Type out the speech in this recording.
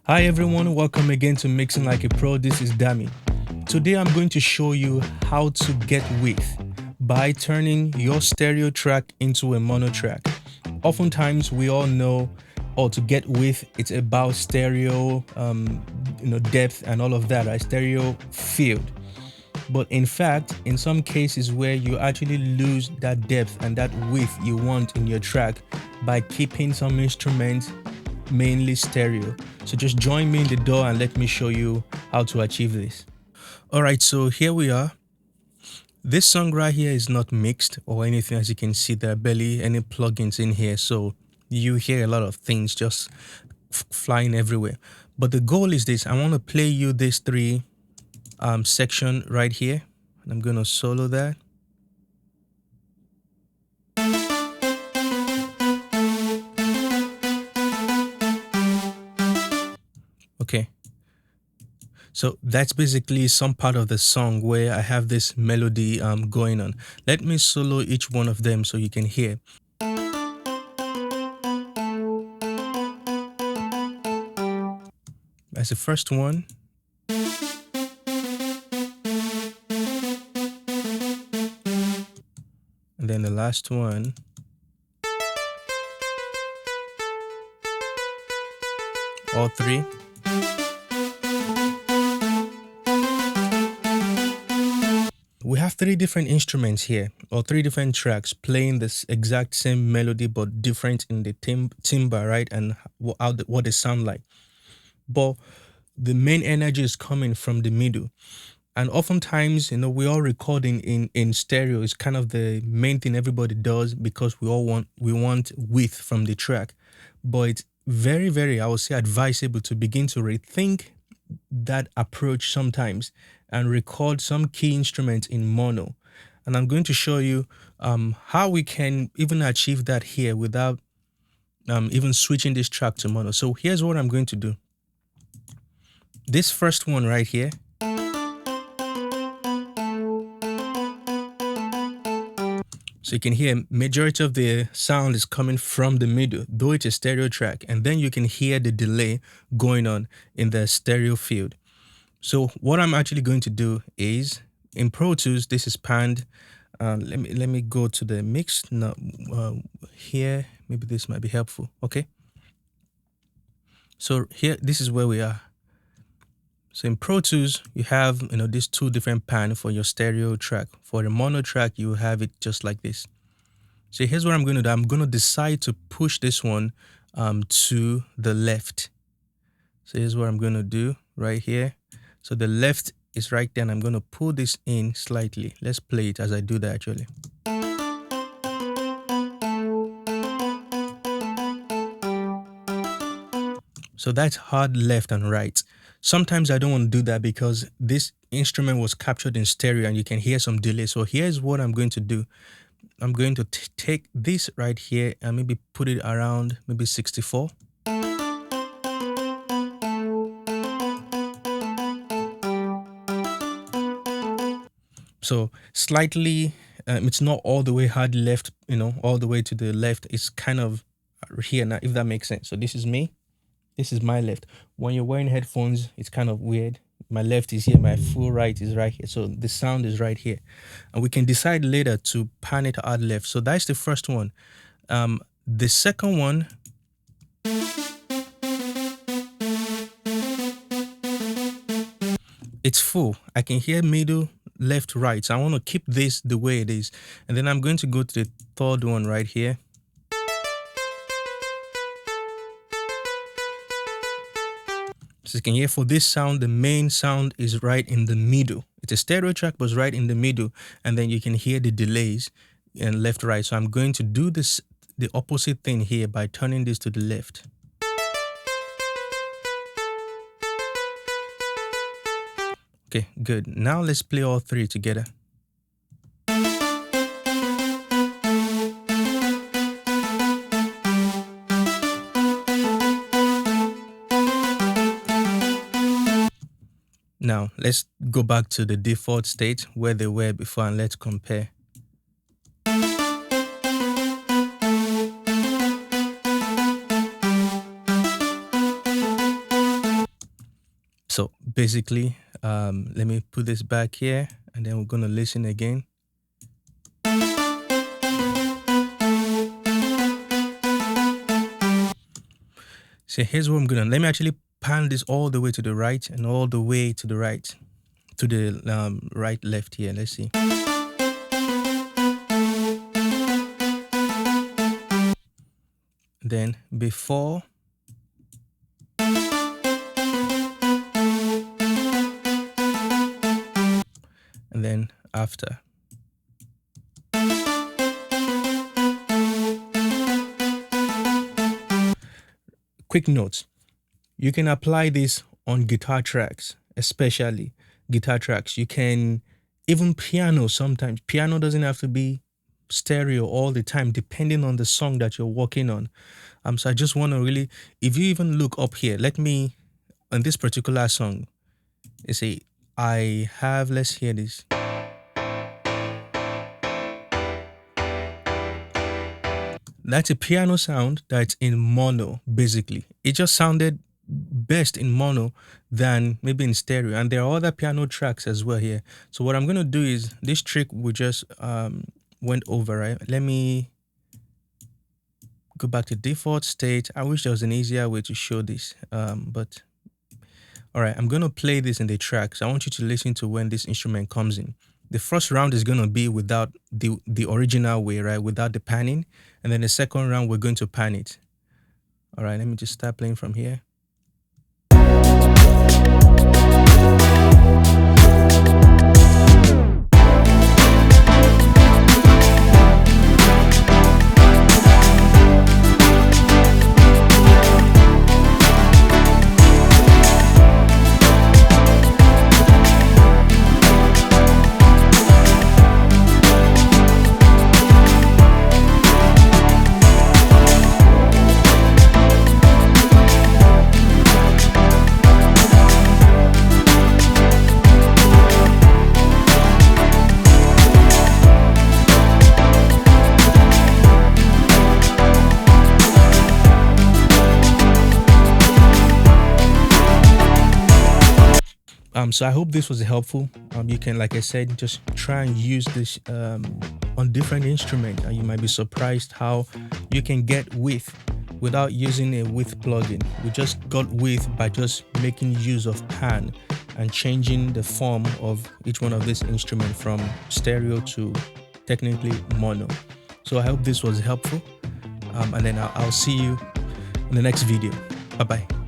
Hi everyone, welcome again to Mixing Like a Pro. This is Dami. Today I'm going to show you how to get width by turning your stereo track into a mono track. Oftentimes we all know, or to get width, it's about stereo, depth and all of that, right? Stereo field. But in fact, in some cases where you actually lose that depth and that width you want in your track by keeping some instruments mainly stereo. So just join me in the door and let me show you how to achieve this. All right, so here we are. This song right here is not mixed or anything. As you can see, there are barely any plugins in here. So you hear a lot of things just flying everywhere. But the goal is this. I want to play you this three section right here. And I'm going to solo that. Okay. So that's basically some part of the song where I have this melody going on. Let me solo each one of them so you can hear. That's the first one. And then the last one. All three. We have three different instruments here, or three different tracks playing this exact same melody but different in the timbre, right? And what they sound like. But the main energy is coming from the middle. And oftentimes, we all recording in stereo is kind of the main thing everybody does because we want width from the track. But it's very, very, I would say, advisable to begin to rethink that approach sometimes and record some key instruments in mono. And I'm going to show you how we can even achieve that here without even switching this track to mono. So here's what I'm going to do. This first one right here. So you can hear majority of the sound is coming from the middle, though it's a stereo track. And then you can hear the delay going on in the stereo field. So what I'm actually going to do is, in Pro Tools, this is panned. Let me go to the mix now, here. Maybe this might be helpful. Okay. So here, this is where we are. So in Pro Tools, you have these two different pan for your stereo track. For the mono track, you have it just like this. So here's what I'm going to do. I'm going to decide to push this one to the left. So here's what I'm going to do right here. So the left is right there, and I'm going to pull this in slightly. Let's play it as I do that actually. So that's hard left and right. Sometimes I don't want to do that because this instrument was captured in stereo and you can hear some delay. So here's what I'm going to do. I'm going to take this right here and maybe put it around maybe 64. So slightly, it's not all the way hard left, all the way to the left. It's kind of here now, if that makes sense. So this is me. This is my left. When you're wearing headphones, it's kind of weird. My left is here, my full right is right here. So the sound is right here. And we can decide later to pan it out left. So that's the first one. The second one, it's full. I can hear middle, left, right. So I want to keep this the way it is. And then I'm going to go to the third one right here. So you can hear for this sound, the main sound is right in the middle. It's a stereo track, but it's right in the middle. And then you can hear the delays and left, right. So I'm going to do this, the opposite thing here by turning this to the left. Okay, good. Now let's play all three together. Now, let's go back to the default state where they were before and let's compare. So basically, let me put this back here, and then we're gonna listen again. So here's what I'm gonna, let me actually pan this all the way to the right and all the way to the right, to the right left here. Let's see. Then before, and then after. Quick note, you can apply this on guitar tracks, especially guitar tracks. You can even piano sometimes. Piano doesn't have to be stereo all the time, depending on the song that you're working on. So I just want to really, if you even look up here, let me, on this particular song, you see, I have, let's hear this. That's a piano sound that's in mono, basically. It just sounded best in mono than maybe in stereo. And there are other piano tracks as well here. So what I'm going to do is, this trick we just went over, right? Let me go back to default state. I wish there was an easier way to show this, but all right, I'm going to play this in the track. So I want you to listen to when this instrument comes in. The first round is going to be without the original way, right? Without the panning. And then the second round, we're going to pan it. All right, let me just start playing from here. So I hope this was helpful. You can, like I said, just try and use this on different instruments, and you might be surprised how you can get width without using a width plugin. We just got width by just making use of pan and changing the form of each one of these instruments from stereo to technically mono. So I hope this was helpful, and then I'll see you in the next video. Bye-bye.